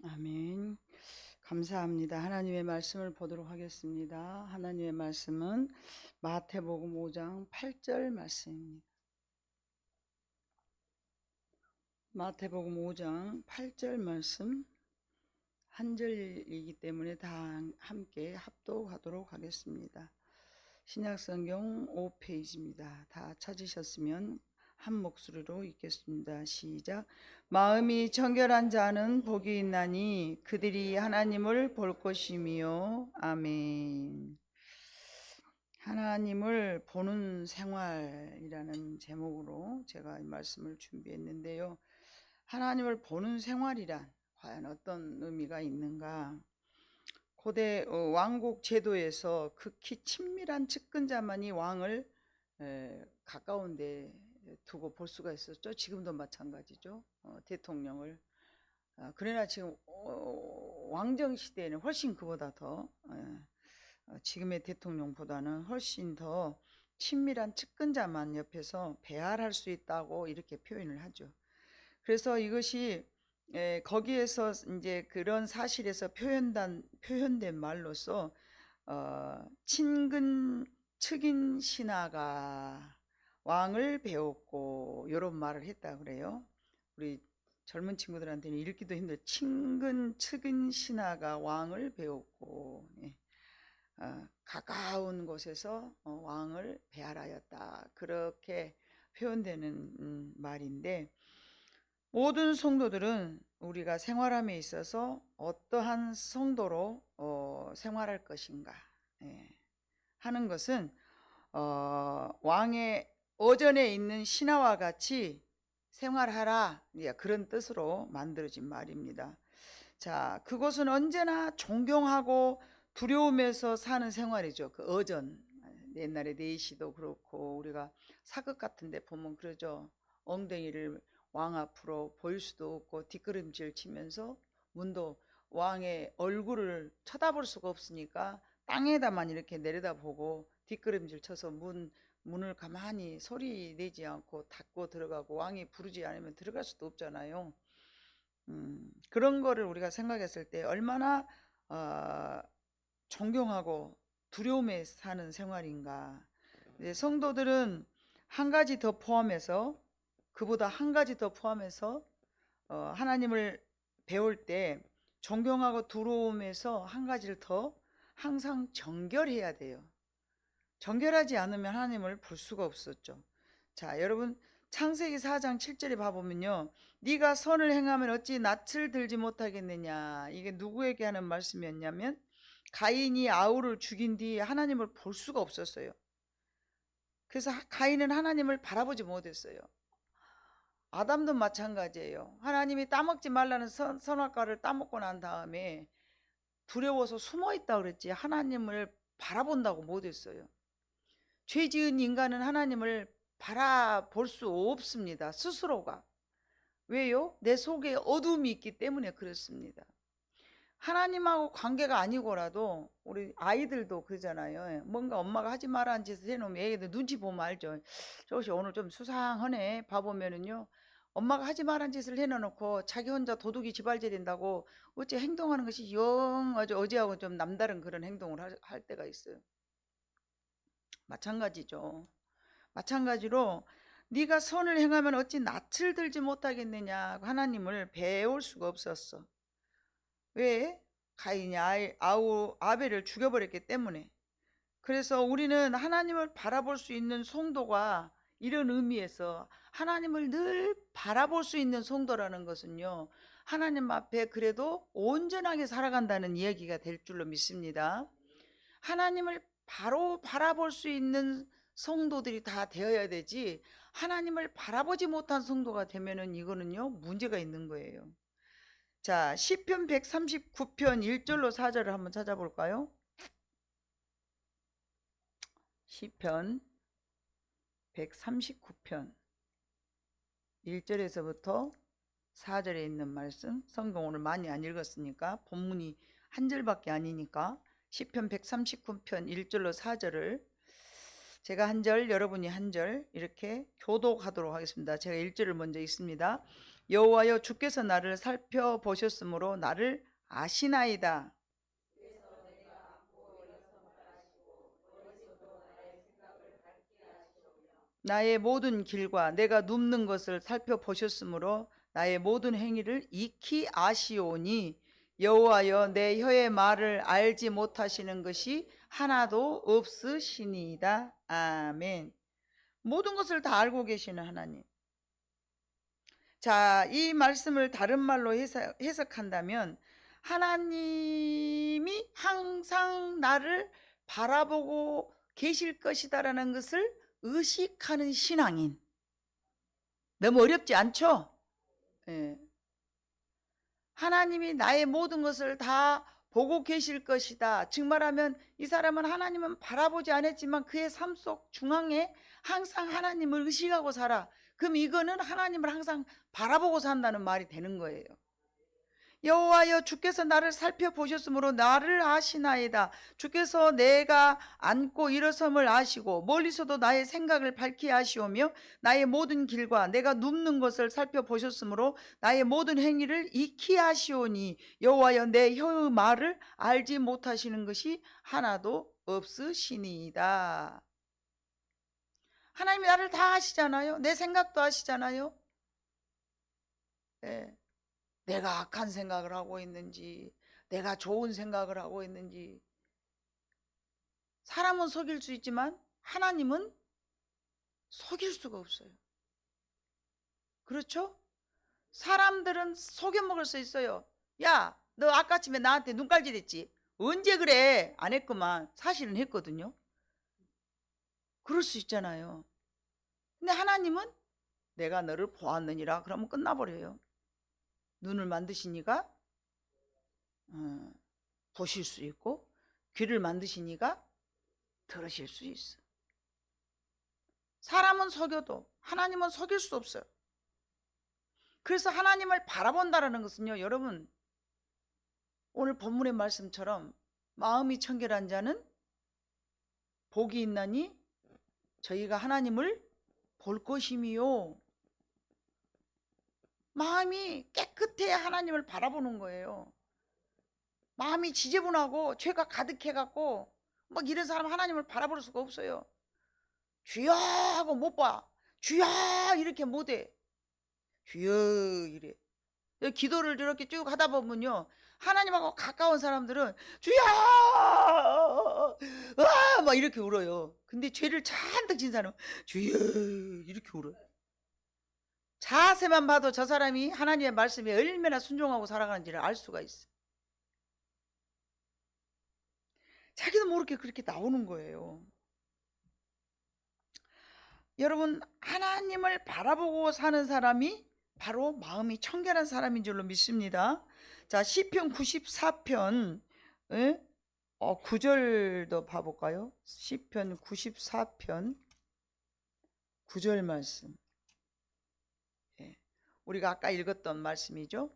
아멘. 감사합니다. 하나님의 말씀을 보도록 하겠습니다. 하나님의 말씀은 마태복음 5장 8절 말씀입니다. 마태복음 5장 8절 말씀 한 절이기 때문에 다 함께 합독하도록 하겠습니다. 신약성경 5페이지입니다. 다 찾으셨으면 한 목소리로 읽겠습니다. 시작. 마음이 정결한 자는 복이 있나니 그들이 하나님을 볼 것이며. 아멘. 하나님을 보는 생활이라는 제목으로 제가 이 말씀을 준비했는데요. 하나님을 보는 생활이란 과연 어떤 의미가 있는가? 고대 왕국 제도에서 극히 친밀한 측근자만이 왕을 가까운 데 두고 볼 수가 있었죠. 지금도 마찬가지죠. 대통령을. 그러나 지금 왕정 시대에는 훨씬 그보다 더 지금의 대통령보다는 훨씬 더 친밀한 측근자만 옆에서 배알할 수 있다고 이렇게 표현을 하죠. 그래서 이것이 거기에서 이제 그런 사실에서 표현된 말로서 친근 측인 신하가 왕을 배웠고 이런 말을 했다 그래요. 우리 젊은 친구들한테는 읽기도 힘들어요. 친근 측인 신하가 왕을 배웠고 가까운 곳에서 왕을 배알하였다, 그렇게 표현되는 말인데, 모든 성도들은 우리가 생활함에 있어서 어떠한 성도로 생활할 것인가 하는 것은 왕의 어전에 있는 신하와 같이 생활하라, 그런 뜻으로 만들어진 말입니다. 자, 그것은 언제나 존경하고 두려움에서 사는 생활이죠. 그 어전, 옛날에 내시도 그렇고 우리가 사극 같은 데 보면 그러죠. 엉덩이를 왕 앞으로 보일 수도 없고 뒷걸음질 치면서 문도 왕의 얼굴을 쳐다볼 수가 없으니까 땅에다만 이렇게 내려다보고 뒷걸음질 쳐서 문을 가만히 소리 내지 않고 닫고 들어가고, 왕이 부르지 않으면 들어갈 수도 없잖아요. 그런 거를 우리가 생각했을 때 얼마나 존경하고 두려움에 사는 생활인가. 성도들은 한 가지 더 포함해서, 그보다 한 가지 더 포함해서 하나님을 배울 때 존경하고 두려움에서 한 가지를 더 항상 정결해야 돼요. 정결하지 않으면 하나님을 볼 수가 없었죠. 자, 여러분 창세기 4장 7절에 봐보면요, 네가 선을 행하면 어찌 낯을 들지 못하겠느냐, 이게 누구에게 하는 말씀이었냐면 가인이 아우를 죽인 뒤에 하나님을 볼 수가 없었어요. 그래서 가인은 하나님을 바라보지 못했어요. 아담도 마찬가지예요. 하나님이 따먹지 말라는 선악과를 따먹고 난 다음에 두려워서 숨어 있다 그랬지 하나님을 바라본다고 못했어요. 죄 지은 인간은 하나님을 바라볼 수 없습니다. 스스로가. 왜요? 내 속에 어둠이 있기 때문에 그렇습니다. 하나님하고 관계가 아니고라도 우리 아이들도 그러잖아요. 뭔가 엄마가 하지 말라는 짓을 해놓으면 애기들 눈치 보면 알죠. 저것이 오늘 좀 수상하네. 봐보면은요, 엄마가 하지 말라는 짓을 해놓고 자기 혼자 도둑이 지발질인다고 어째 행동하는 것이 영 아주 어제하고 좀 남다른 그런 행동을 할 때가 있어요. 마찬가지죠. 마찬가지로 네가 선을 행하면 어찌 낯을 들지 못하겠느냐, 하나님을 배울 수가 없었어. 왜? 가인이 아벨을 죽여버렸기 때문에. 그래서 우리는 하나님을 바라볼 수 있는 성도가, 이런 의미에서 하나님을 늘 바라볼 수 있는 성도라는 것은요, 하나님 앞에 그래도 온전하게 살아간다는 이야기가 될 줄로 믿습니다. 하나님을 바로 바라볼 수 있는 성도들이 다 되어야 되지, 하나님을 바라보지 못한 성도가 되면은 이거는요, 문제가 있는 거예요. 자, 시편 139편 1절로 4절을 한번 찾아볼까요? 시편 139편 1절에서부터 4절에 있는 말씀. 성경 오늘 많이 안 읽었으니까, 본문이 한 절밖에 아니니까 시편 139편 1절로 4절을 제가 한 절, 여러분이 한 절, 이렇게 교독하도록 하겠습니다. 제가 1절을 먼저 읽습니다. 여호와여 주께서 나를 살펴보셨으므로 나를 아시나이다. 나의 모든 길과 내가 눕는 것을 살펴보셨으므로 나의 모든 행위를 익히 아시오니 여호와여 내 혀의 말을 알지 못하시는 것이 하나도 없으시니이다. 아멘. 모든 것을 다 알고 계시는 하나님. 자, 이 말씀을 다른 말로 해석한다면 하나님이 항상 나를 바라보고 계실 것이다라는 것을 의식하는 신앙인. 너무 어렵지 않죠? 예. 하나님이 나의 모든 것을 다 보고 계실 것이다. 즉 말하면 이 사람은 하나님은 바라보지 않았지만 그의 삶 속 중앙에 항상 하나님을 의식하고 살아. 그럼 이거는 하나님을 항상 바라보고 산다는 말이 되는 거예요. 여호와여 주께서 나를 살펴보셨으므로 나를 아시나이다. 주께서 내가 앉고 일어섬을 아시고 멀리서도 나의 생각을 밝히 아시오며 나의 모든 길과 내가 눕는 것을 살펴보셨으므로 나의 모든 행위를 익히 아시오니 여호와여 내 혀의 말을 알지 못하시는 것이 하나도 없으시니이다. 하나님이 나를 다 아시잖아요. 내 생각도 아시잖아요. 네. 내가 악한 생각을 하고 있는지, 내가 좋은 생각을 하고 있는지. 사람은 속일 수 있지만 하나님은 속일 수가 없어요. 그렇죠? 사람들은 속여먹을 수 있어요. 야, 너 아까쯤에 나한테 눈깔질했지? 언제 그래? 안 했구만. 사실은 했거든요. 그럴 수 있잖아요. 근데 하나님은 내가 너를 보았느니라 그러면 끝나버려요. 눈을 만드시니까 보실 수 있고 귀를 만드시니까 들으실 수 있어. 사람은 속여도 하나님은 속일 수 없어요. 그래서 하나님을 바라본다는 것은요, 여러분 오늘 본문의 말씀처럼 마음이 청결한 자는 복이 있나니 저희가 하나님을 볼 것임이요. 마음이 깨끗해야 하나님을 바라보는 거예요. 마음이 지저분하고 죄가 가득해갖고 막 이런 사람 하나님을 바라볼 수가 없어요. 주여 하고 못 봐. 주여 이렇게 못해. 주여 이래. 기도를 이렇게 쭉 하다 보면요, 하나님하고 가까운 사람들은 주여 막 이렇게 울어요. 근데 죄를 잔뜩 진 사람은 주여 이렇게 울어요. 자세만 봐도 저 사람이 하나님의 말씀에 얼마나 순종하고 살아가는지를 알 수가 있어. 자기도 모르게 그렇게 나오는 거예요. 여러분, 하나님을 바라보고 사는 사람이 바로 마음이 청결한 사람인 줄로 믿습니다. 자, 시편 94편 9절도 봐볼까요? 시편 94편 9절 말씀. 우리가 아까 읽었던 말씀이죠.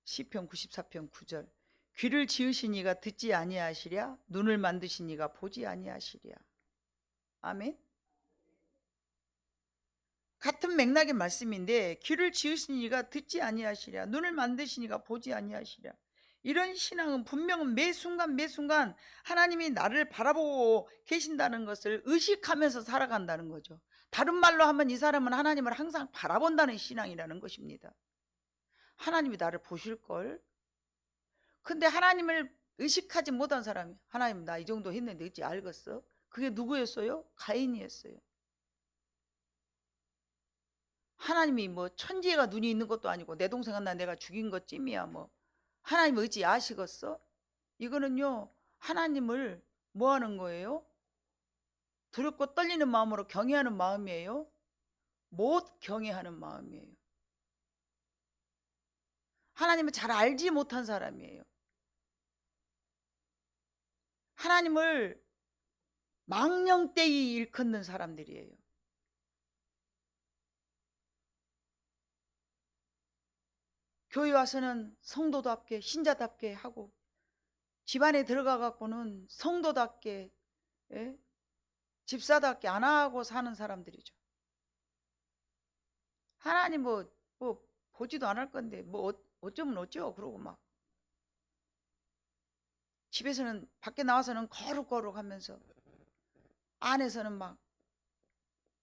시편 94편 9절. 귀를 지으신 이가 듣지 아니하시랴, 눈을 만드신 이가 보지 아니하시랴. 아멘. 같은 맥락의 말씀인데, 귀를 지으신 이가 듣지 아니하시랴, 눈을 만드신 이가 보지 아니하시랴. 이런 신앙은 분명은 매 순간 매 순간 하나님이 나를 바라보고 계신다는 것을 의식하면서 살아간다는 거죠. 다른 말로 하면 이 사람은 하나님을 항상 바라본다는 신앙이라는 것입니다. 하나님이 나를 보실걸. 근데 하나님을 의식하지 못한 사람이, 하나님 나 이 정도 했는데 어찌 알겠어? 그게 누구였어요? 가인이었어요. 하나님이 뭐 천지가 눈이 있는 것도 아니고 내 동생은 내가 죽인 것 찜이야 뭐. 하나님 어찌 아시겠어? 이거는요, 하나님을 뭐 하는 거예요? 두렵고 떨리는 마음으로 경외하는 마음이에요? 못 경외하는 마음이에요. 하나님을 잘 알지 못한 사람이에요. 하나님을 망령되이 일컫는 사람들이에요. 교회 와서는 성도답게 신자답게 하고 집안에 들어가 갖고는 성도답게 집사답게 안 하고 사는 사람들이죠. 하나님 뭐 뭐 보지도 않을 건데 뭐 어쩌면 어쩌 그러고 막 집에서는 밖에 나와서는 거룩거룩 하면서 안에서는 막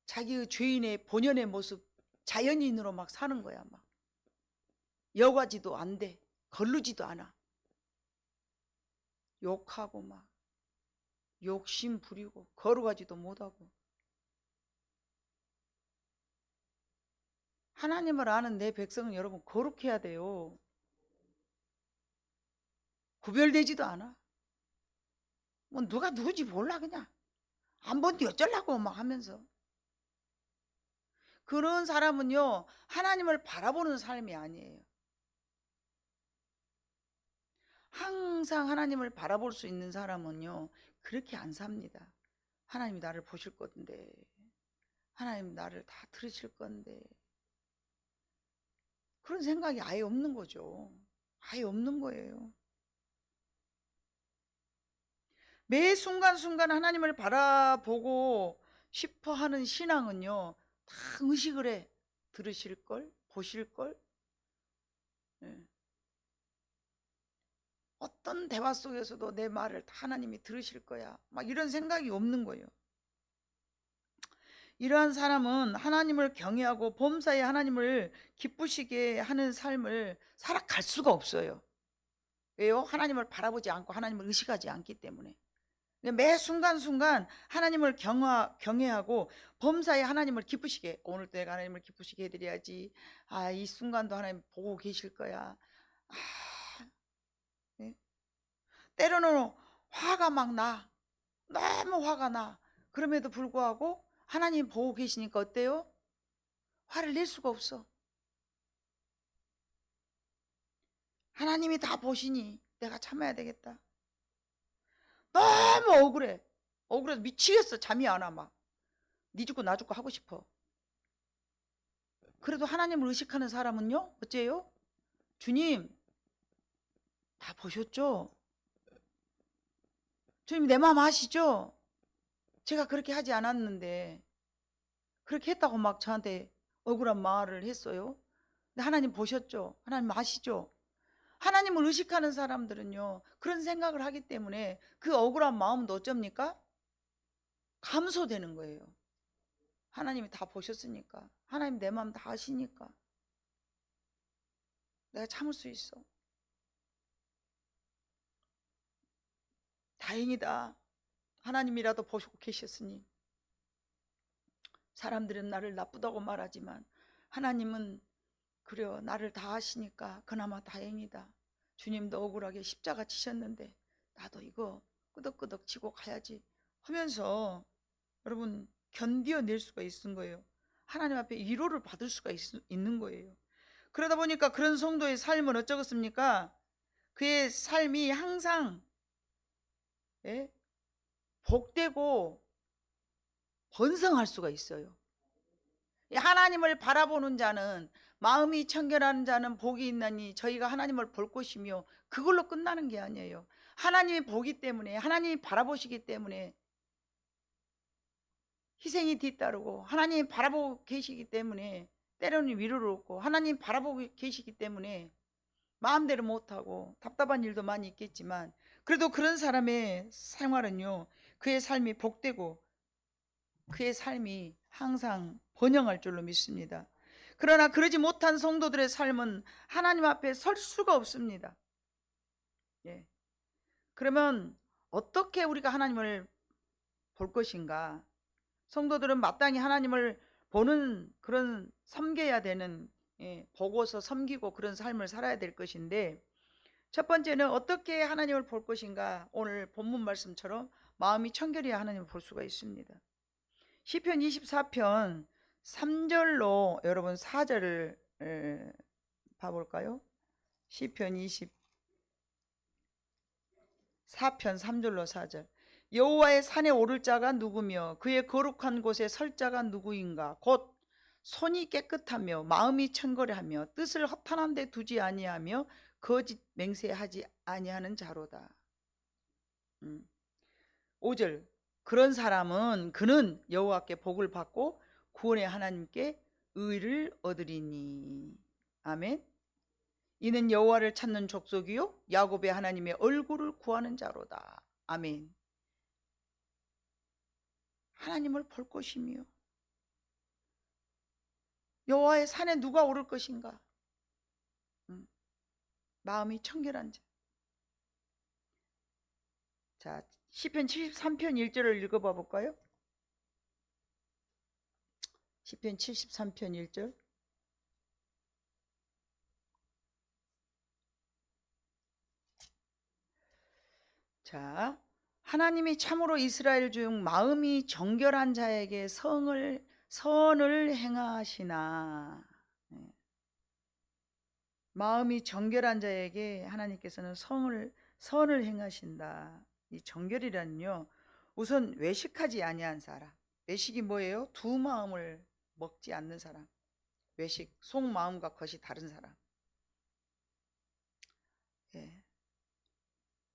자기의 죄인의 본연의 모습 자연인으로 막 사는 거야. 막 여과지도 안 돼. 거르지도 않아. 욕하고 막 욕심 부리고 거룩하지도 못하고. 하나님을 아는 내 백성은 여러분 거룩해야 돼요. 구별되지도 않아. 뭐 누가 누구지 몰라 그냥. 안 본디 어쩌려고 막 하면서. 그런 사람은요 하나님을 바라보는 삶이 아니에요. 항상 하나님을 바라볼 수 있는 사람은요 그렇게 안 삽니다. 하나님이 나를 보실 건데, 하나님 나를 다 들으실 건데, 그런 생각이 아예 없는 거죠. 아예 없는 거예요. 매 순간순간 하나님을 바라보고 싶어 하는 신앙은요 다 의식을 해. 들으실걸, 보실걸. 예. 어떤 대화 속에서도 내 말을 다 하나님이 들으실 거야 막 이런 생각이 없는 거예요. 이러한 사람은 하나님을 경외하고 범사에 하나님을 기쁘시게 하는 삶을 살아갈 수가 없어요. 왜요? 하나님을 바라보지 않고 하나님을 의식하지 않기 때문에. 매 순간순간 하나님을 경외하고 범사에 하나님을 기쁘시게, 오늘도 내가 하나님을 기쁘시게 해드려야지. 아, 이 순간도 하나님 보고 계실 거야. 아, 네? 때로는 화가 막 나. 너무 화가 나. 그럼에도 불구하고 하나님 보고 계시니까 어때요? 화를 낼 수가 없어. 하나님이 다 보시니 내가 참아야 되겠다. 너무 억울해. 억울해서 미치겠어. 잠이 안 와. 막 니 죽고 나 죽고 하고 싶어. 그래도 하나님을 의식하는 사람은요 어째요? 주님 다 보셨죠? 주님 내 마음 아시죠? 제가 그렇게 하지 않았는데 그렇게 했다고 막 저한테 억울한 말을 했어요. 근데 하나님 보셨죠? 하나님 아시죠? 하나님을 의식하는 사람들은요 그런 생각을 하기 때문에 그 억울한 마음도 어쩝니까? 감소되는 거예요. 하나님이 다 보셨으니까, 하나님 내 마음 다 아시니까 내가 참을 수 있어. 다행이다. 하나님이라도 보시고 계셨으니. 사람들은 나를 나쁘다고 말하지만 하나님은 그래요. 나를 다 아시니까 그나마 다행이다. 주님도 억울하게 십자가 지셨는데 나도 이거 끄덕끄덕 지고 가야지 하면서 여러분 견뎌낼 수가 있는 거예요. 하나님 앞에 위로를 받을 수가 있는 거예요. 그러다 보니까 그런 성도의 삶은 어쩌겠습니까? 그의 삶이 항상 복되고 번성할 수가 있어요. 하나님을 바라보는 자는, 마음이 청결한 자는 복이 있나니 저희가 하나님을 볼 것이며, 그걸로 끝나는 게 아니에요. 하나님이 보기 때문에, 하나님이 바라보시기 때문에 희생이 뒤따르고, 하나님이 바라보고 계시기 때문에 때로는 위로를 얻고, 하나님 바라보고 계시기 때문에 마음대로 못하고 답답한 일도 많이 있겠지만, 그래도 그런 사람의 생활은요 그의 삶이 복되고 그의 삶이 항상 번영할 줄로 믿습니다. 그러나 그러지 못한 성도들의 삶은 하나님 앞에 설 수가 없습니다. 예. 그러면 어떻게 우리가 하나님을 볼 것인가? 성도들은 마땅히 하나님을 보는, 그런 섬겨야 되는, 보고서 섬기고 그런 삶을 살아야 될 것인데, 첫 번째는 어떻게 하나님을 볼 것인가? 오늘 본문 말씀처럼 마음이 청결해야 하나님을 볼 수가 있습니다. 시편 24편 3절로 여러분 4절을 봐볼까요? 시편 24편 3절로 4절. 여호와의 산에 오를 자가 누구며 그의 거룩한 곳에 설 자가 누구인가? 곧 손이 깨끗하며 마음이 청결하며 뜻을 허탄한 데 두지 아니하며 거짓 맹세하지 아니하는 자로다. 5절. 그런 사람은 그는 여호와께 복을 받고 구원의 하나님께 의를 얻으리니. 아멘. 이는 여호와를 찾는 족속이요 야곱의 하나님의 얼굴을 구하는 자로다. 아멘. 하나님을 볼 것이며 여호와의 산에 누가 오를 것인가? 마음이 청결한 자. 자, 시편 73편 1절을 읽어봐 볼까요? 시편 73편 1절. 자, 하나님이 참으로 이스라엘 중 마음이 정결한 자에게 선을 행하시나. 마음이 정결한 자에게 하나님께서는 선을 행하신다. 이 정결이란요, 우선 외식하지 아니한 사람. 외식이 뭐예요? 두 마음을 먹지 않는 사람. 외식, 속마음과 겉이 다른 사람. 예.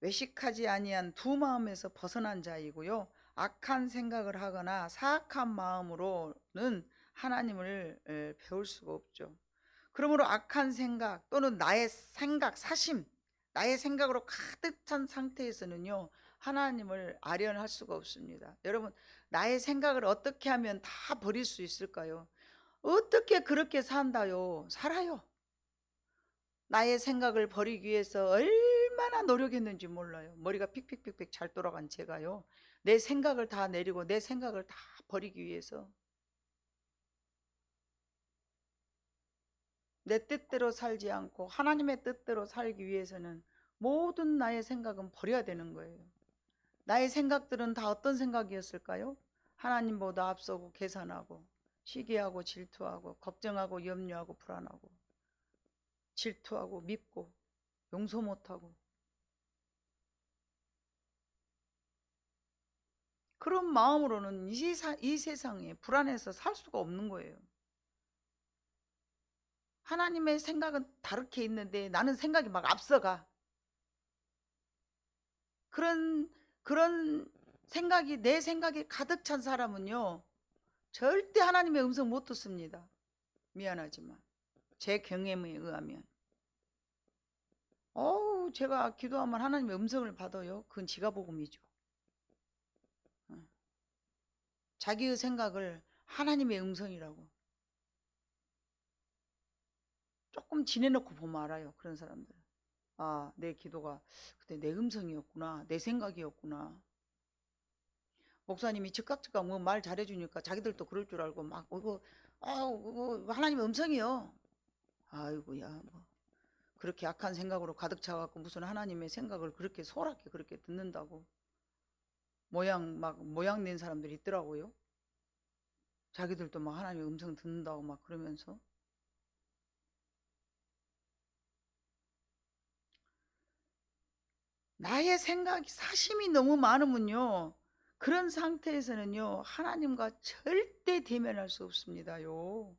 외식하지 아니한 두 마음에서 벗어난 자이고요, 악한 생각을 하거나 사악한 마음으로는 하나님을 배울 수가 없죠. 그러므로 악한 생각 또는 나의 생각, 사심, 나의 생각으로 가득 찬 상태에서는요, 하나님을 아련할 수가 없습니다. 여러분, 나의 생각을 어떻게 하면 다 버릴 수 있을까요? 어떻게 그렇게 산다요? 살아요. 나의 생각을 버리기 위해서 얼마나 노력했는지 몰라요. 머리가 픽픽픽픽 잘 돌아간 제가요, 내 생각을 다 내리고 내 생각을 다 버리기 위해서, 내 뜻대로 살지 않고 하나님의 뜻대로 살기 위해서는 모든 나의 생각은 버려야 되는 거예요. 나의 생각들은 다 어떤 생각이었을까요? 하나님보다 앞서고 계산하고 시기하고 질투하고 걱정하고 염려하고 불안하고 질투하고 밉고 용서 못하고, 그런 마음으로는 이 세상에 불안해서 살 수가 없는 거예요. 하나님의 생각은 다르게 있는데 나는 생각이 막 앞서가. 그런 생각이, 내 생각이 가득 찬 사람은요, 절대 하나님의 음성 못 듣습니다. 미안하지만 제 경험에 의하면. 제가 기도하면 하나님의 음성을 받아요. 그건 지가 복음이죠. 자기의 생각을 하나님의 음성이라고 조금 지내놓고 보면 알아요. 그런 사람들. 아, 내 기도가 그때 내 음성이었구나, 내 생각이었구나. 목사님이 즉각 뭐 말 잘해주니까 자기들도 그럴 줄 알고 막 이거 하나님의 음성이요. 아이고야, 뭐 그렇게 악한 생각으로 가득 차갖고 무슨 하나님의 생각을 그렇게 소홀하게 그렇게 듣는다고 모양 낸 사람들이 있더라고요. 자기들도 막 하나님의 음성 듣는다고 막 그러면서. 나의 생각이, 사심이 너무 많으면요, 그런 상태에서는요, 하나님과 절대 대면할 수 없습니다요.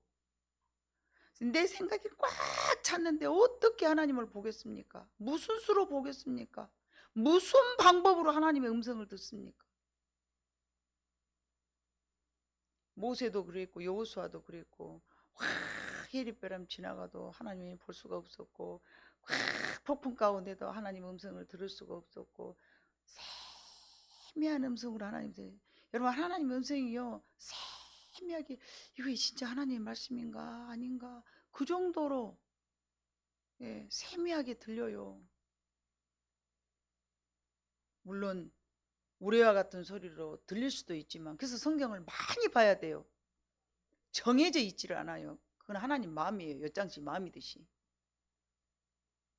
내 생각이 꽉 찼는데 어떻게 하나님을 보겠습니까? 무슨 수로 보겠습니까? 무슨 방법으로 하나님의 음성을 듣습니까? 모세도 그랬고 여호수아도 그랬고, 확 해리바람 지나가도 하나님이 볼 수가 없었고, 확 폭풍 가운데도 하나님 음성을 들을 수가 없었고, 세미한 음성으로 하나님 들어요. 여러분, 하나님 음성이요, 세미하게, 이거 진짜 하나님의 말씀인가 아닌가, 그 정도로 세미하게 들려요. 물론 우레와 같은 소리로 들릴 수도 있지만, 그래서 성경을 많이 봐야 돼요. 정해져 있지를 않아요. 그건 하나님 마음이에요. 엿장씨 마음이듯이.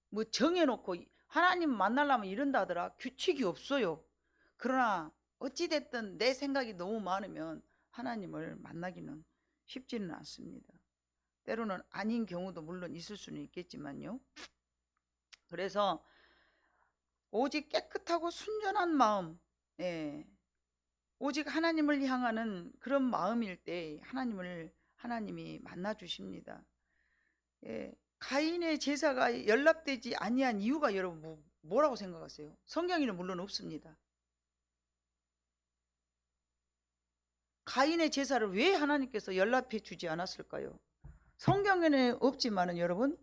뭐 정해놓고 하나님 만나려면 이런다 하더라. 규칙이 없어요. 그러나 어찌됐든 내 생각이 너무 많으면 하나님을 만나기는 쉽지는 않습니다. 때로는 아닌 경우도 물론 있을 수는 있겠지만요. 그래서 오직 깨끗하고 순전한 마음, 오직 하나님을 향하는 그런 마음일 때 하나님이 만나 주십니다. 가인의 제사가 연락되지 아니한 이유가 여러분 뭐라고 생각하세요? 성경에는 물론 없습니다. 가인의 제사를 왜 하나님께서 연락해 주지 않았을까요? 성경에는 없지만은 여러분,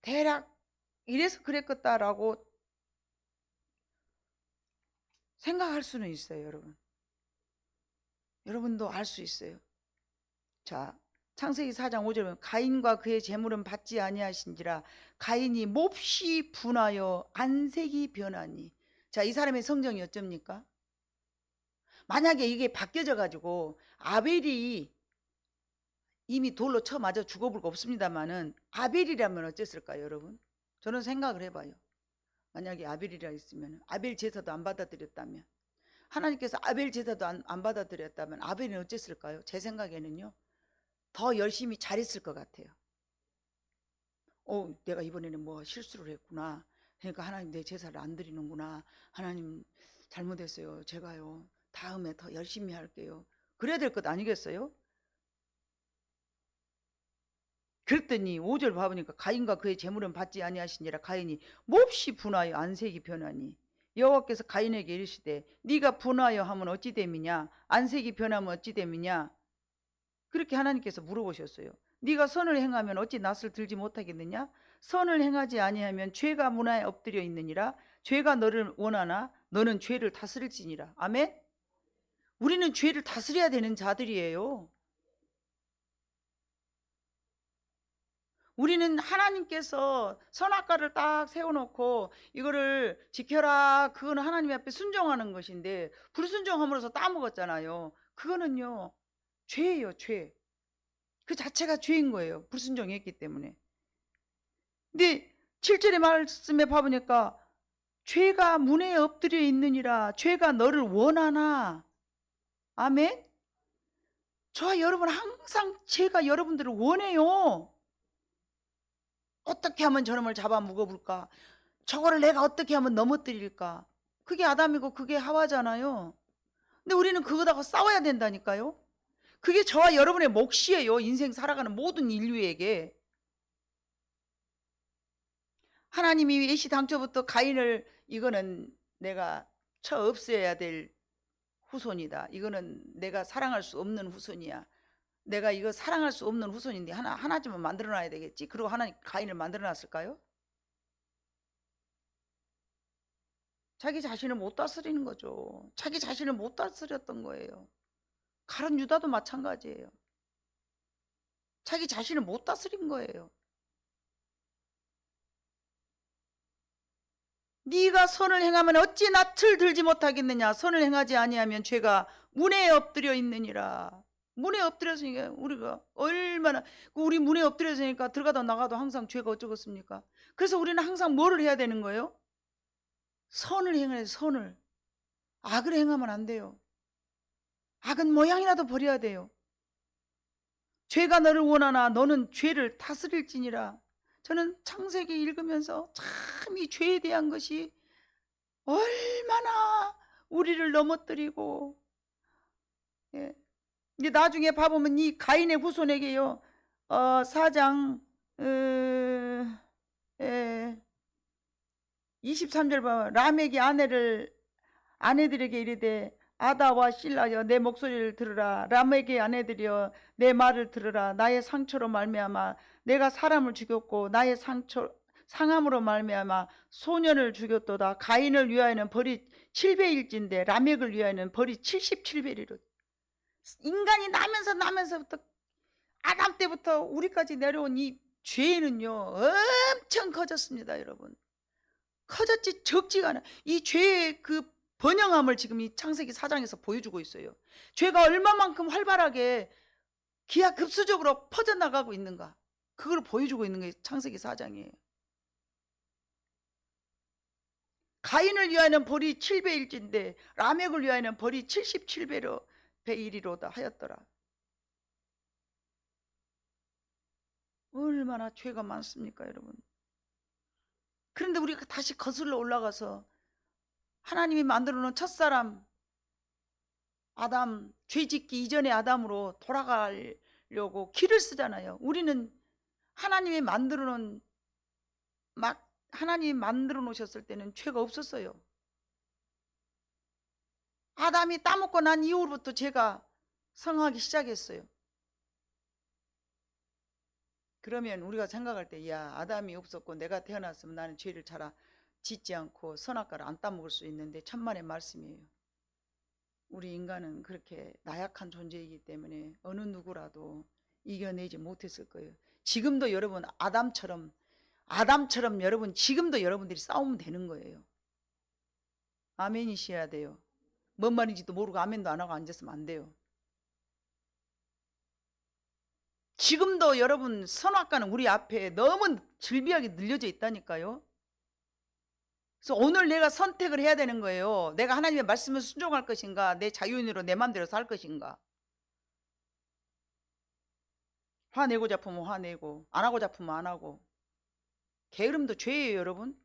대략 이래서 그랬겠다라고 생각할 수는 있어요, 여러분. 여러분도 알 수 있어요. 자, 창세기 4장 5절 보면 가인과 그의 재물은 받지 아니하신지라 가인이 몹시 분하여 안색이 변하니. 자, 이 사람의 성정이 어쩝니까? 만약에 이게 바뀌어져 가지고 아벨이 이미 돌로 쳐 맞아 죽어볼 거 없습니다만은 아벨이라면 어땠을까요, 여러분? 저는 생각을 해봐요. 만약에 아벨이라 있으면 아벨 제사도 안 받아들였다면, 하나님께서 아벨 제사도 안 받아들였다면 아벨은 어땠을까요? 제 생각에는요, 더 열심히 잘했을 것 같아요. 내가 이번에는 뭐 실수를 했구나. 그러니까 하나님 내 제사를 안 드리는구나. 하나님 잘못했어요. 제가요 다음에 더 열심히 할게요. 그래야 될 것 아니겠어요? 그랬더니 5절 봐보니까 가인과 그의 재물은 받지 아니하시니라 가인이 몹시 분하여 안색이 변하니 여호와께서 가인에게 이르시되 네가 분하여 하면 어찌 됨이냐 안색이 변하면 어찌 됨이냐 그렇게 하나님께서 물어보셨어요. 네가 선을 행하면 어찌 낯을 들지 못하겠느냐? 선을 행하지 아니하면 죄가 문화에 엎드려 있느니라. 죄가 너를 원하나 너는 죄를 다스릴지니라. 아멘. 우리는 죄를 다스려야 되는 자들이에요. 우리는 하나님께서 선악과를 딱 세워놓고 이거를 지켜라, 그거는 하나님 앞에 순종하는 것인데 불순종함으로써 따먹었잖아요. 그거는요 죄예요, 죄. 그 자체가 죄인 거예요, 불순종했기 때문에. 근데 7절의 말씀에 봐보니까 죄가 문에 엎드려 있느니라. 죄가 너를 원하나. 아멘. 저와 여러분 항상 죄가 여러분들을 원해요. 어떻게 하면 저놈을 잡아 먹어볼까? 저거를 내가 어떻게 하면 넘어뜨릴까? 그게 아담이고 그게 하와잖아요. 근데 우리는 그거다가 싸워야 된다니까요. 그게 저와 여러분의 몫이에요. 인생 살아가는 모든 인류에게. 하나님이 애시당초부터 가인을 이거는 내가 쳐 없애야 될 후손이다. 이거는 내가 사랑할 수 없는 후손이야. 내가 이거 사랑할 수 없는 후손인데 하나쯤은 만들어놔야 되겠지. 그리고 하나님 가인을 만들어놨을까요? 자기 자신을 못 다스리는 거죠. 자기 자신을 못 다스렸던 거예요. 가룟 유다도 마찬가지예요. 자기 자신을 못 다스린 거예요. 네가 선을 행하면 어찌 낯을 들지 못하겠느냐. 선을 행하지 아니하면 죄가 문에 엎드려 있느니라. 문에 엎드렸으니까 우리가 얼마나 우리 문에 엎드렸으니까 들어가도 나가도 항상 죄가 어쩌겠습니까? 그래서 우리는 항상 뭐를 해야 되는 거예요? 선을 행해야 선을. 악을 행하면 안 돼요. 악은 모양이라도 버려야 돼요. 죄가 너를 원하나 너는 죄를 다스릴지니라. 저는 창세기 읽으면서 참 이 죄에 대한 것이 얼마나 우리를 넘어뜨리고, 예. 이제 나중에 봐보면 이 가인의 후손에게요 4장 23절 봐. 라멕이 아내들에게 이르되 아다와 실라여 내 목소리를 들으라. 라멕의 아내들이여 내 말을 들으라. 나의 상처로 말미암아 내가 사람을 죽였고 나의 상함으로 말미암아 소년을 죽였도다. 가인을 위하여는 벌이 7배일진데 라멕을 위하여는 벌이 77배리로. 인간이 나면서부터 아담 때부터 우리까지 내려온 이 죄는요 엄청 커졌습니다. 여러분 커졌지 적지가 않아. 이 죄의 그 번영함을 지금 이 창세기 4장에서 보여주고 있어요. 죄가 얼마만큼 활발하게 기하급수적으로 퍼져나가고 있는가, 그걸 보여주고 있는 게 창세기 4장이에요. 가인을 위하여는 벌이 7배일진데 라멕을 위하여는 벌이 77배로 배일이로다 하였더라. 얼마나 죄가 많습니까, 여러분? 그런데 우리가 다시 거슬러 올라가서 하나님이 만들어 놓은 첫사람 아담, 죄짓기 이전의 아담으로 돌아가려고 길을 쓰잖아요. 우리는 하나님이 만들어 놓은 하나님이 만들어 놓으셨을 때는 죄가 없었어요. 아담이 따먹고 난 이후부터 죄가 성하기 시작했어요. 그러면 우리가 생각할 때, 야, 아담이 없었고 내가 태어났으면 나는 죄를 짓지 않고 선악과를 안 따먹을 수 있는데, 천만의 말씀이에요. 우리 인간은 그렇게 나약한 존재이기 때문에 어느 누구라도 이겨내지 못했을 거예요. 지금도 여러분 아담처럼 여러분 지금도 여러분들이 싸우면 되는 거예요. 아멘이셔야 돼요. 뭔 말인지도 모르고 아멘도 안 하고 앉았으면 안 돼요. 지금도 여러분 선악과는 우리 앞에 너무 질비하게 늘려져 있다니까요. 그래서 오늘 내가 선택을 해야 되는 거예요. 내가 하나님의 말씀을 순종할 것인가, 내 자유인으로 내 마음대로 살 것인가. 화내고자 품으면 화내고, 안 하고자 품으면 안 하고. 게으름도 죄예요, 여러분.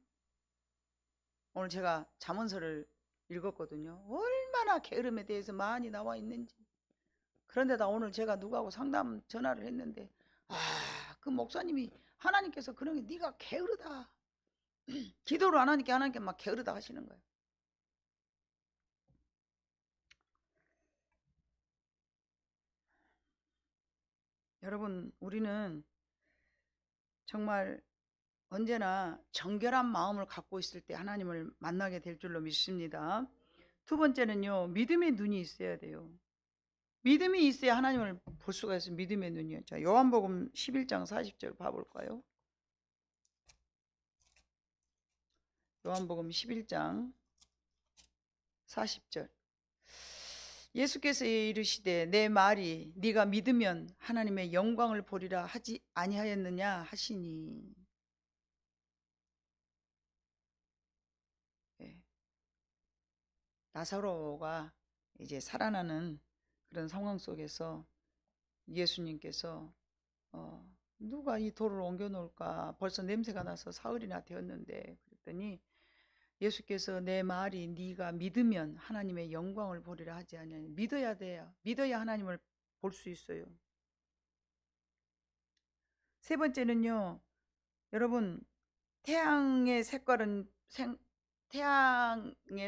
오늘 제가 잠언서를 읽었거든요. 얼마나 게으름에 대해서 많이 나와 있는지. 그런데다 오늘 제가 누구하고 상담 전화를 했는데, 그 목사님이 하나님께서 그런 게 네가 게으르다. 기도를 안 하니까 하나님께 막 게으르다 하시는 거예요. 여러분, 우리는 정말 언제나 정결한 마음을 갖고 있을 때 하나님을 만나게 될 줄로 믿습니다. 두 번째는요, 믿음의 눈이 있어야 돼요. 믿음이 있어야 하나님을 볼 수가 있어요. 믿음의 눈이요. 자, 요한복음 11장 40절 봐볼까요? 요한복음 11장 40절. 예수께서 이르시되 내 말이 네가 믿으면 하나님의 영광을 보리라 하지 아니하였느냐 하시니. 네. 나사로가 이제 살아나는 그런 상황 속에서 예수님께서 누가 이 돌을 옮겨 놓을까, 벌써 냄새가 나서 사흘이나 되었는데, 그랬더니 예수께서 내 말이 네가 믿으면 하나님의 영광을 보리라 하지 아니하니. 믿어야 돼요. 믿어야 하나님을 볼 수 있어요. 세 번째는요, 여러분, 태양의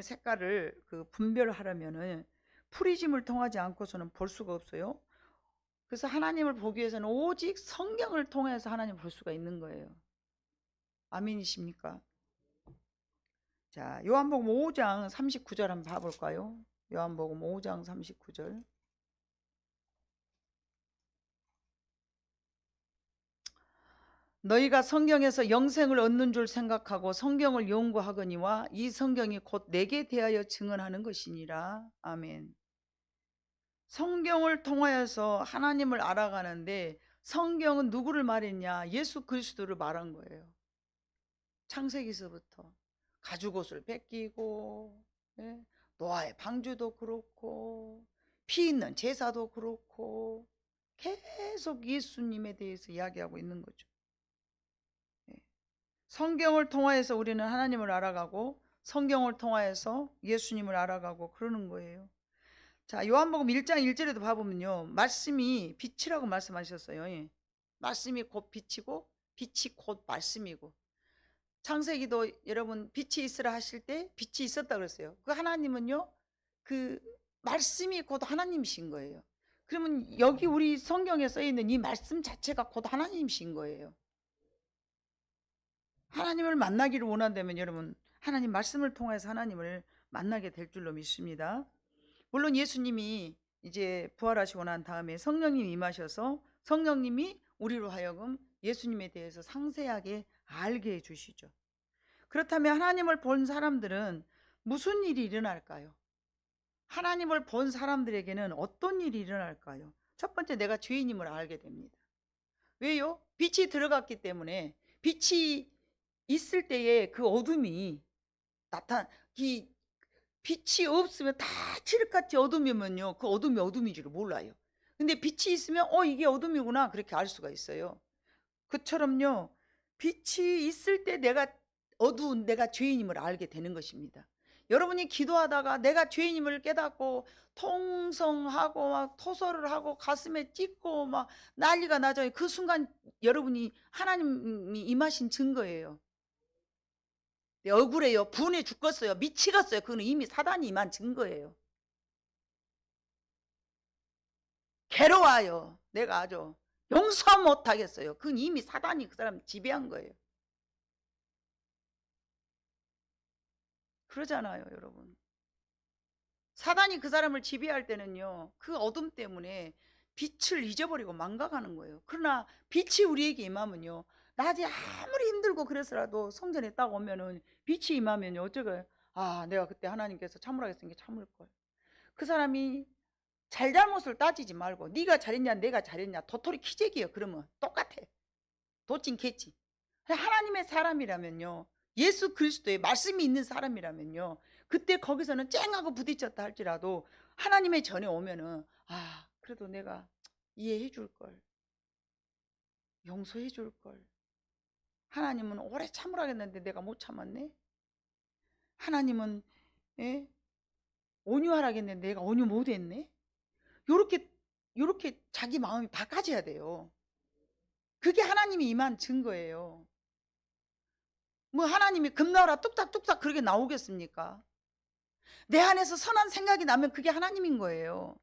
색깔을 그 분별하려면은 프리즘을 통하지 않고서는 볼 수가 없어요. 그래서 하나님을 보기 위해서는 오직 성경을 통해서 하나님을 볼 수가 있는 거예요. 아멘이십니까? 자, 요한복음 5장 39절 한번 봐볼까요? 요한복음 5장 39절. 너희가 성경에서 영생을 얻는 줄 생각하고 성경을 연구하거니와 이 성경이 곧 내게 대하여 증언하는 것이니라. 아멘. 성경을 통하여서 하나님을 알아가는데, 성경은 누구를 말했냐? 예수 그리스도를 말한 거예요. 창세기서부터 가죽옷을 벗기고, 노아의 방주도 그렇고, 피 있는 제사도 그렇고, 계속 예수님에 대해서 이야기하고 있는 거죠. 성경을 통하여서 우리는 하나님을 알아가고, 성경을 통하여서 예수님을 알아가고 그러는 거예요. 자, 요한복음 1장 1절에도 봐보면요, 말씀이 빛이라고 말씀하셨어요. 말씀이 곧 빛이고 빛이 곧 말씀이고. 창세기도 여러분 빛이 있으라 하실 때 빛이 있었다 그랬어요. 그 하나님은요, 그 말씀이 곧 하나님이신 거예요. 그러면 여기 우리 성경에 써 있는 이 말씀 자체가 곧 하나님이신 거예요. 하나님을 만나기를 원한다면 여러분, 하나님 말씀을 통해서 하나님을 만나게 될 줄로 믿습니다. 물론 예수님이 이제 부활하시고 난 다음에 성령님이 임하셔서 성령님이 우리로 하여금 예수님에 대해서 상세하게 알게 해주시죠. 그렇다면 하나님을 본 사람들은 무슨 일이 일어날까요? 하나님을 본 사람들에게는 어떤 일이 일어날까요? 첫 번째, 내가 죄인임을 알게 됩니다. 왜요? 빛이 들어갔기 때문에. 빛이 있을 때에 그 어둠이 빛이 없으면 다 칠흑같이 어둠이면요, 그 어둠이 어둠인 줄 몰라요. 근데 빛이 있으면 이게 어둠이구나, 그렇게 알 수가 있어요. 그처럼요, 빛이 있을 때 내가 죄인임을 알게 되는 것입니다. 여러분이 기도하다가 내가 죄인임을 깨닫고 통성하고 막 토설을 하고 가슴에 찢고 막 난리가 나죠. 그 순간 여러분이 하나님이 임하신 증거예요. 억울해요. 분해 죽겠어요. 미치겠어요. 그거는 이미 사단이 임한 증거예요. 괴로워요. 내가 아주 용서 못하겠어요. 그건 이미 사단이 그 사람 지배한 거예요. 그러잖아요, 여러분. 사단이 그 사람을 지배할 때는요, 그 어둠 때문에 빛을 잊어버리고 망각하는 거예요. 그러나 빛이 우리에게 임하면요, 낮에 아무리 힘들고 그래서라도 성전에 딱 오면은 빛이 임하면요, 어쩌고요? 아, 내가 그때 하나님께서 참으라고 했으니까 참을걸. 그 사람이 잘잘못을 따지지 말고 네가 잘했냐 내가 잘했냐 도토리 키재기예요. 그러면 똑같아. 도찐 개찌. 하나님의 사람이라면요, 예수 그리스도의 말씀이 있는 사람이라면요, 그때 거기서는 쨍하고 부딪혔다 할지라도 하나님의 전에 오면은 아, 그래도 내가 이해해 줄걸, 용서해 줄걸. 하나님은 오래 참으라 했는데 내가 못 참았네. 하나님은 예? 온유하라 했는데 내가 온유 못 했네. 요렇게 자기 마음이 바꿔져야 돼요. 그게 하나님이 임한 증거예요. 뭐 하나님이 금나오라 뚝딱뚝딱 그렇게 나오겠습니까? 내 안에서 선한 생각이 나면 그게 하나님인 거예요.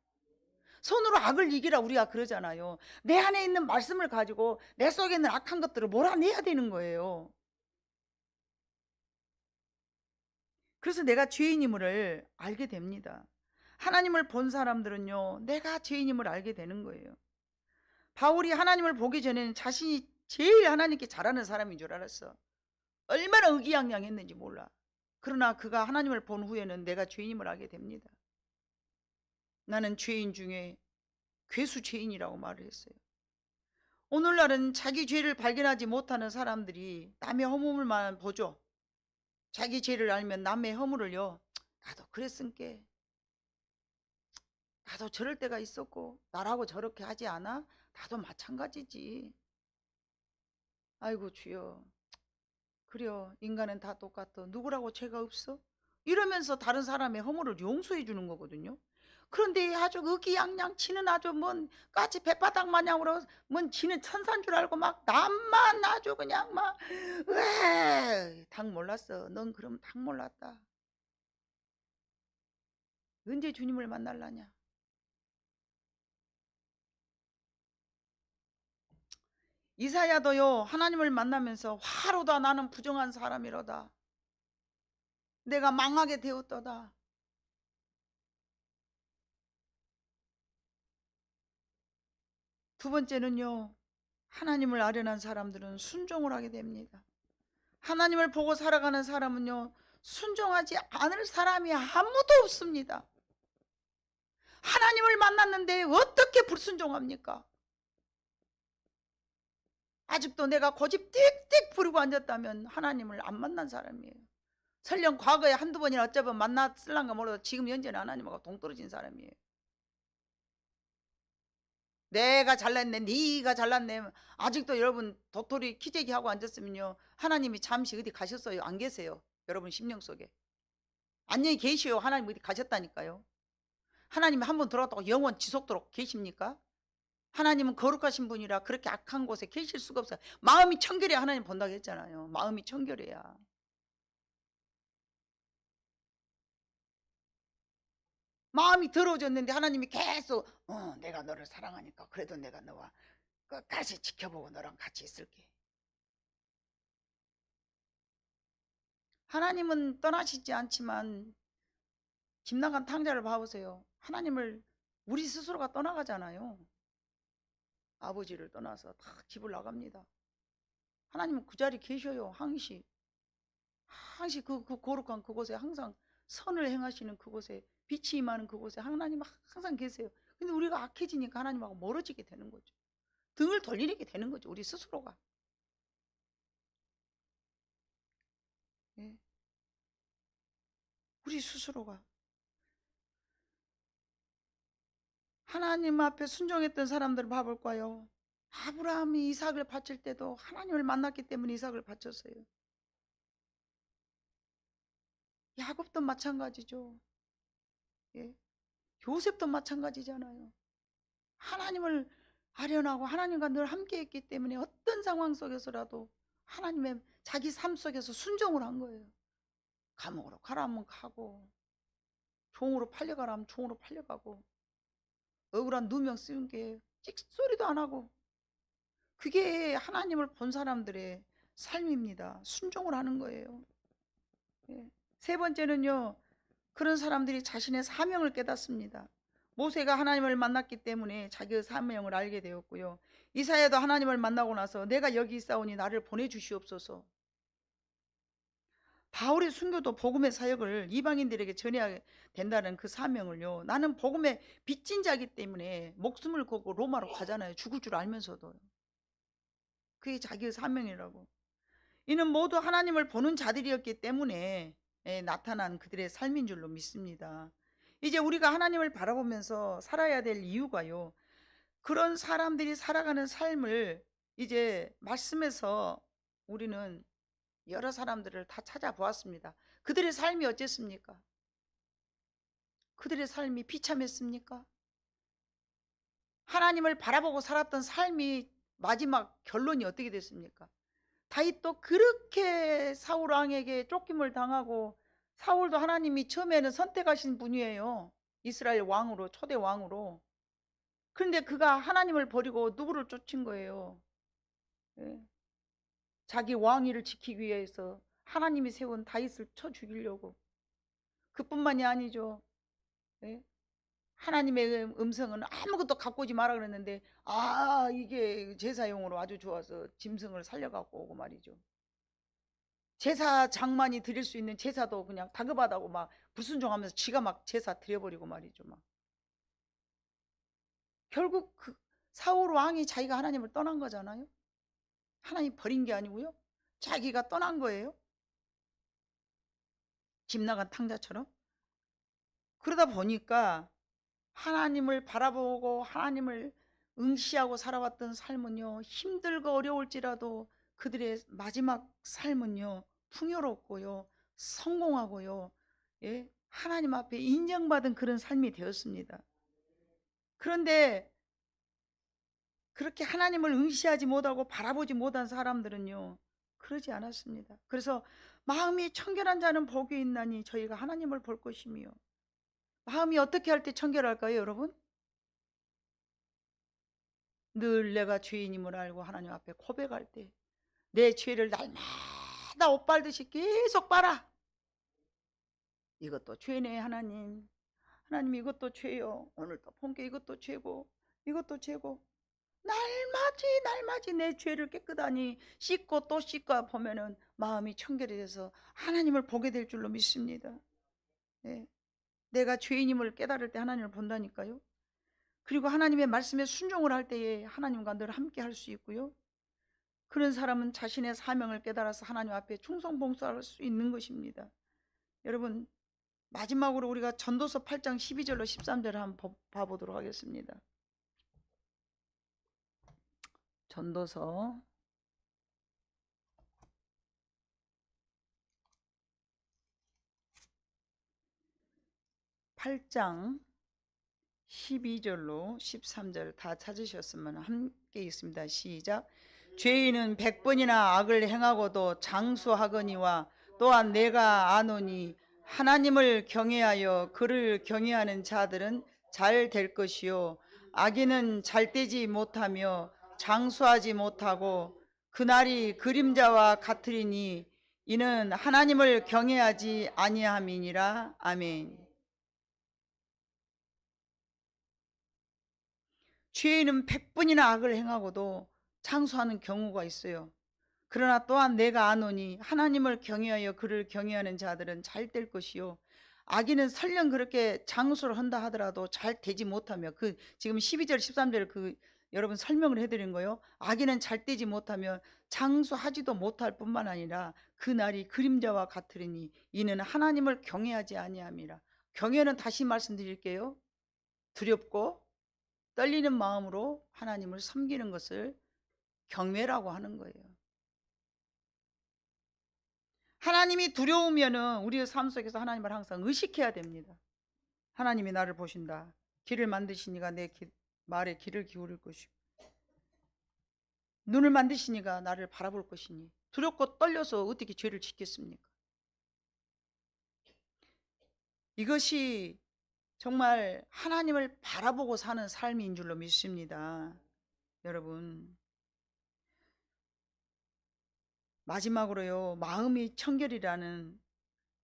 손으로 악을 이기라 우리가 그러잖아요. 내 안에 있는 말씀을 가지고 내 속에 있는 악한 것들을 몰아내야 되는 거예요. 그래서 내가 죄인임을 알게 됩니다. 하나님을 본 사람들은요, 내가 죄인임을 알게 되는 거예요. 바울이 하나님을 보기 전에는 자신이 제일 하나님께 잘하는 사람인 줄 알았어. 얼마나 의기양양했는지 몰라. 그러나 그가 하나님을 본 후에는 내가 죄인임을 알게 됩니다. 나는 죄인 중에 괴수 죄인이라고 말을 했어요. 오늘날은 자기 죄를 발견하지 못하는 사람들이 남의 허물만 보죠. 자기 죄를 알면 남의 허물을요, 나도 그랬으니까, 나도 저럴 때가 있었고 나라고 저렇게 하지 않아? 나도 마찬가지지. 아이고 주여, 그래요, 인간은 다 똑같아. 누구라고 죄가 없어? 이러면서 다른 사람의 허물을 용서해 주는 거거든요. 그런데 아주 의기양양 지는 아주 뭔 까치 뱃바닥 마냥으로 뭔 지는 천사인 줄 알고 막 남만 아주 그냥 막, 으에, 닭 몰랐어. 넌 그럼 닭 몰랐다. 언제 주님을 만날라냐? 이사야도요, 하나님을 만나면서 화로다 나는 부정한 사람이로다. 내가 망하게 되었도다. 두 번째는요, 하나님을 아련한 사람들은 순종을 하게 됩니다. 하나님을 보고 살아가는 사람은요, 순종하지 않을 사람이 아무도 없습니다. 하나님을 만났는데 어떻게 불순종합니까? 아직도 내가 고집 띡띡 부리고 앉았다면 하나님을 안 만난 사람이에요. 설령 과거에 한두 번이나 어쩌면 만났을란가 몰라도 지금 현재는 하나님하고 동떨어진 사람이에요. 내가 잘났네, 네가 잘났네. 아직도 여러분 도토리 키재기 하고 앉았으면요, 하나님이 잠시 어디 가셨어요? 안 계세요? 여러분 심령 속에 안녕히 계시오. 하나님 어디 가셨다니까요. 하나님이 한번 들어왔다고 영원 지속토록 계십니까? 하나님은 거룩하신 분이라 그렇게 악한 곳에 계실 수가 없어요. 마음이 청결해야 하나님 본다고 했잖아요. 마음이 청결해야. 마음이 더러워졌는데 하나님이 계속 내가 너를 사랑하니까 그래도 내가 너와 끝까지 지켜보고 너랑 같이 있을게. 하나님은 떠나시지 않지만 집 나간 탕자를 봐보세요. 하나님을 우리 스스로가 떠나가잖아요. 아버지를 떠나서 다 집을 나갑니다. 하나님은 그 자리에 계셔요. 항시 그 거룩한 그곳에 항상 선을 행하시는 그곳에 빛이 임하는 그곳에 하나님 항상 계세요. 근데 우리가 악해지니까 하나님하고 멀어지게 되는 거죠. 등을 돌리게 되는 거죠. 우리 스스로가. 예. 우리 스스로가. 하나님 앞에 순종했던 사람들을 봐볼까요? 아브라함이 이삭을 바칠 때도 하나님을 만났기 때문에 이삭을 바쳤어요. 야곱도 마찬가지죠. 예. 요셉도 마찬가지잖아요. 하나님을 아련하고 하나님과 늘 함께 했기 때문에 어떤 상황 속에서라도 하나님의 자기 삶 속에서 순종을 한 거예요. 감옥으로 가라면 가고 종으로 팔려가라면 종으로 팔려가고 억울한 누명 쓰는 게 찍소리도 안 하고 그게 하나님을 본 사람들의 삶입니다. 순종을 하는 거예요. 예. 세 번째는요, 그런 사람들이 자신의 사명을 깨닫습니다. 모세가 하나님을 만났기 때문에 자기의 사명을 알게 되었고요. 이사야도 하나님을 만나고 나서 내가 여기 있사오니 나를 보내주시옵소서. 바울의 순교도 복음의 사역을 이방인들에게 전해야 된다는 그 사명을요, 나는 복음의 빚진 자이기 때문에 목숨을 걸고 로마로 가잖아요. 죽을 줄 알면서도. 그게 자기의 사명이라고. 이는 모두 하나님을 보는 자들이었기 때문에 나타난 그들의 삶인 줄로 믿습니다. 이제 우리가 하나님을 바라보면서 살아야 될 이유가요, 그런 사람들이 살아가는 삶을 이제 말씀에서 우리는 여러 사람들을 다 찾아보았습니다. 그들의 삶이 어땠습니까? 그들의 삶이 비참했습니까? 하나님을 바라보고 살았던 삶이 마지막 결론이 어떻게 됐습니까? 다윗도 그렇게 사울 왕에게 쫓김을 당하고, 사울도 하나님이 처음에는 선택하신 분이에요. 이스라엘 왕으로, 초대 왕으로. 그런데 그가 하나님을 버리고 누구를 쫓은 거예요? 예. 자기 왕위를 지키기 위해서 하나님이 세운 다윗을 쳐 죽이려고. 그뿐만이 아니죠. 예? 하나님의 음성은 아무것도 갖고 오지 마라 그랬는데, 이게 제사용으로 아주 좋아서 짐승을 살려갖고 오고 말이죠. 제사 장만이 드릴 수 있는 제사도 그냥 다급하다고 막 불순종하면서 지가 막 제사 드려버리고 말이죠. 막 결국 그 사울 왕이 자기가 하나님을 떠난 거잖아요. 하나님 버린 게 아니고요, 자기가 떠난 거예요. 집 나간 탕자처럼. 그러다 보니까 하나님을 바라보고 하나님을 응시하고 살아왔던 삶은요, 힘들고 어려울지라도 그들의 마지막 삶은요, 풍요롭고요, 성공하고요, 예, 하나님 앞에 인정받은 그런 삶이 되었습니다. 그런데 그렇게 하나님을 응시하지 못하고 바라보지 못한 사람들은요, 그러지 않았습니다. 그래서 마음이 청결한 자는 복이 있나니 저희가 하나님을 볼 것이며. 마음이 어떻게 할 때 청결할까요, 여러분? 늘 내가 죄인임을 알고 하나님 앞에 고백할 때 내 죄를 날마다 옷 빨듯이 계속 빨아. 이것도 죄네 하나님. 하나님 이것도 죄요. 오늘 또 본게 이것도 죄고 이것도 죄고. 날마지 내 죄를 깨끗하니 씻고 또 씻고 보면은 마음이 청결이 돼서 하나님을 보게 될 줄로 믿습니다. 예. 내가 죄인임을 깨달을 때 하나님을 본다니까요. 그리고 하나님의 말씀에 순종을 할 때에 하나님과 늘 함께 할 수 있고요. 그런 사람은 자신의 사명을 깨달아서 하나님 앞에 충성봉사할 수 있는 것입니다. 여러분, 마지막으로 우리가 전도서 8장 12절로 13절을 한번 봐보도록 하겠습니다. 전도서 8장 12절로 13절 다 찾으셨으면 함께 있습니다. 시작. 죄인은 100번이나 악을 행하고도 장수하거니와 또한 내가 아노니 하나님을 경외하여 그를 경외하는 자들은 잘 될 것이요 악인은 잘되지 못하며 장수하지 못하고 그날이 그림자와 같으리니 이는 하나님을 경외하지 아니함이니라. 아멘. 죄인은 100번이나 악을 행하고도 장수하는 경우가 있어요. 그러나 또한 내가 아노니 하나님을 경외하여 그를 경외하는 자들은 잘 될 것이요 악인은 설령 그렇게 장수를 한다 하더라도 잘 되지 못하며, 그 지금 12절 13절 그 여러분 설명을 해드린 거요. 악인은 잘 되지 못하며 장수하지도 못할 뿐만 아니라 그날이 그림자와 같으리니 이는 하나님을 경외하지 아니함이라. 경외는 다시 말씀드릴게요. 두렵고 떨리는 마음으로 하나님을 섬기는 것을 경외라고 하는 거예요. 하나님이 두려우면은 우리의 삶 속에서 하나님을 항상 의식해야 됩니다. 하나님이 나를 보신다. 길을 만드시니가 내 말에 귀를 기울일 것이고 눈을 만드시니가 나를 바라볼 것이니 두렵고 떨려서 어떻게 죄를 짓겠습니까? 이것이 정말 하나님을 바라보고 사는 삶인 줄로 믿습니다. 여러분, 마지막으로요, 마음이 청결이라는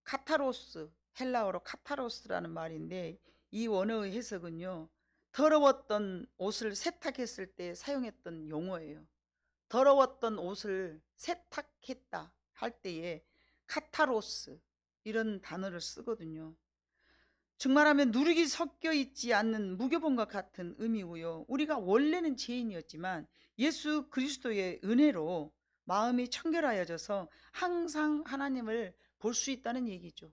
카타로스, 헬라어로 카타로스라는 말인데, 이 원어의 해석은요, 더러웠던 옷을 세탁했을 때 사용했던 용어예요. 더러웠던 옷을 세탁했다 할 때에 카타로스, 이런 단어를 쓰거든요. 정말하면 누룩이 섞여 있지 않는 무교본과 같은 의미고요. 우리가 원래는 죄인이었지만 예수 그리스도의 은혜로 마음이 청결하여져서 항상 하나님을 볼 수 있다는 얘기죠.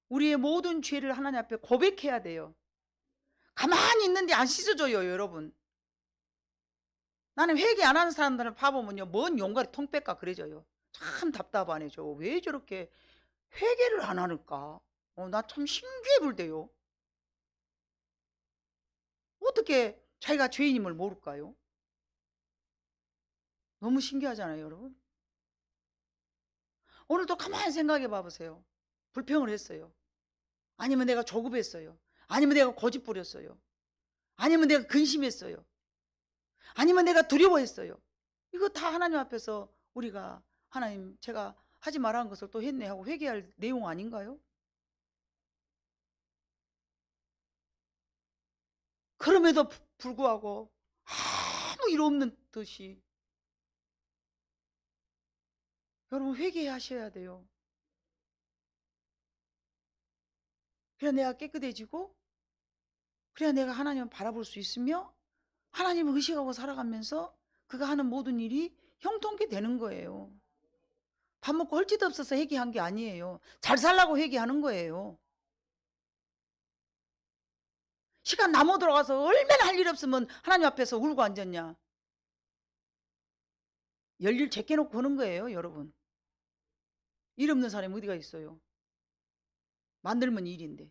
우리의 모든 죄를 하나님 앞에 고백해야 돼요. 가만히 있는데 안 씻어줘요, 여러분. 나는 회개 안 하는 사람들을 봐보면요, 뭔 용가리 통백가 그래져요. 참 답답하네. 왜 저렇게 회개를 안 하는가? 나 참 신기해 볼때요. 어떻게 자기가 죄인임을 모를까요? 너무 신기하잖아요, 여러분. 오늘도 가만히 생각해 봐보세요. 불평을 했어요. 아니면 내가 조급했어요. 아니면 내가 고집 부렸어요. 아니면 내가 근심했어요. 아니면 내가 두려워했어요. 이거 다 하나님 앞에서 우리가 하나님, 제가 하지 말라는 것을 또 했네 하고 회개할 내용 아닌가요? 그럼에도 불구하고 아무 일 없는 듯이 여러분 회개하셔야 돼요. 그래야 내가 깨끗해지고, 그래야 내가 하나님을 바라볼 수 있으며 하나님을 의식하고 살아가면서 그가 하는 모든 일이 형통케 되는 거예요. 밥 먹고 헐짓 없어서 회개한 게 아니에요. 잘 살라고 회개하는 거예요. 시간 남아 들어가서 얼마나 할 일 없으면 하나님 앞에서 울고 앉았냐. 열일 제껴놓고 하는 거예요, 여러분. 일 없는 사람이 어디가 있어요. 만들면 일인데.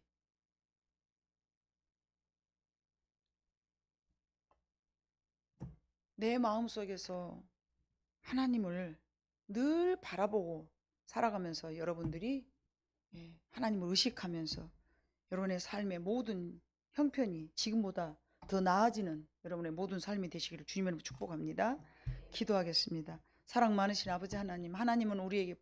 내 마음속에서 하나님을 늘 바라보고 살아가면서 여러분들이 하나님을 의식하면서 여러분의 삶의 모든 형편이 지금보다 더 나아지는 여러분의 모든 삶이 되시기를 주님으로 축복합니다. 기도하겠습니다. 사랑 많으신 아버지 하나님, 하나님은 우리에게